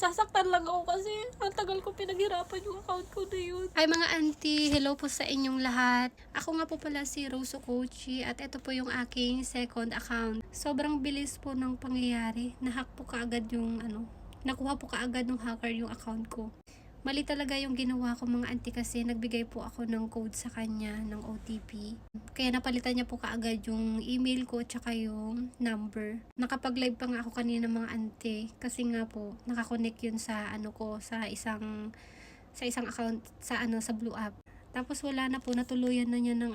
Sasaktan lang ako kasi ang tagal ko pinaghirapan yung account ko na yun. Hi mga auntie, hello po sa inyong lahat. Ako nga po pala si Rose Okochi at ito po yung aking second account. Sobrang bilis po ng pangyayari. Nahack po kaagad yung nakuha po kaagad ng hacker yung account ko. Mali talaga yung ginawa ko mga auntie kasi nagbigay po ako ng code sa kanya ng OTP. Kaya napalitan niya po kaagad yung email ko at saka yung number. Nakapag-live pa nga ako kanina mga auntie kasi nga po nakakonect yun sa sa isang account sa Blue App. Tapos wala na po, natuluyan na niya ng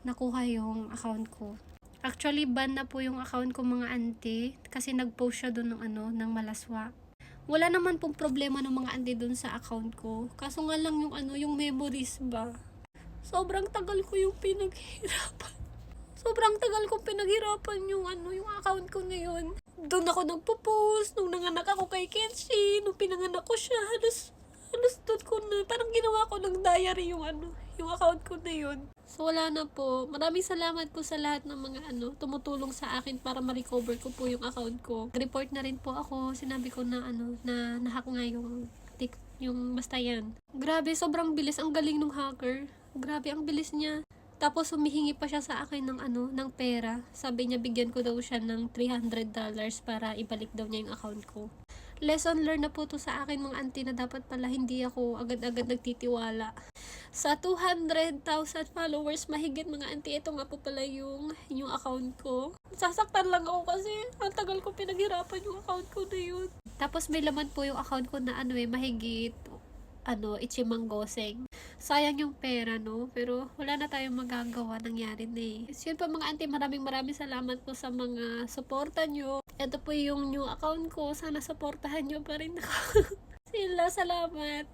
nakuha yung account ko. Actually ban na po yung account ko mga auntie kasi nag-post siya doon ng malaswa. Wala naman pong problema ng mga auntie doon sa account ko. Kaso nga lang yung memories ba. Sobrang tagal ko yung pinaghirapan. Sobrang tagal kong pinaghirapan yung account ko ngayon. Doon ako nagpo-post nung nanganak ako kay Kenshi, nung pinanganak ko siya, halos doon ko na, parang ginawa ko ng diary yung account ko na yun. So wala na po. Maraming salamat po sa lahat ng mga tumutulong sa akin para ma-recover ko po yung account ko. Report na rin po ako. Sinabi ko na na nahack nga yung basta yan. Grabe, sobrang bilis. Ang galing ng hacker. Grabe, ang bilis niya. Tapos humihingi pa siya sa akin ng pera. Sabi niya bigyan ko daw siya ng $300 para ibalik daw niya yung account ko. Lesson learned na po to sa akin mga auntie na dapat pala hindi ako agad-agad nagtitiwala. Sa 200,000 followers mahigit mga auntie, ito nga po pala yung account ko. Sasaktan lang ako kasi ang tagal ko pinaghirapan yung account ko na yun. Tapos may laman po yung account ko na mahigit Ichimanggoseng. Sayang yung pera, no? Pero wala na tayong magagawa, nangyari na eh. So yun po mga auntie, maraming salamat po sa mga suporta nyo. Ito po yung new account ko. Sana suportahan nyo pa rin ako. Sila, salamat.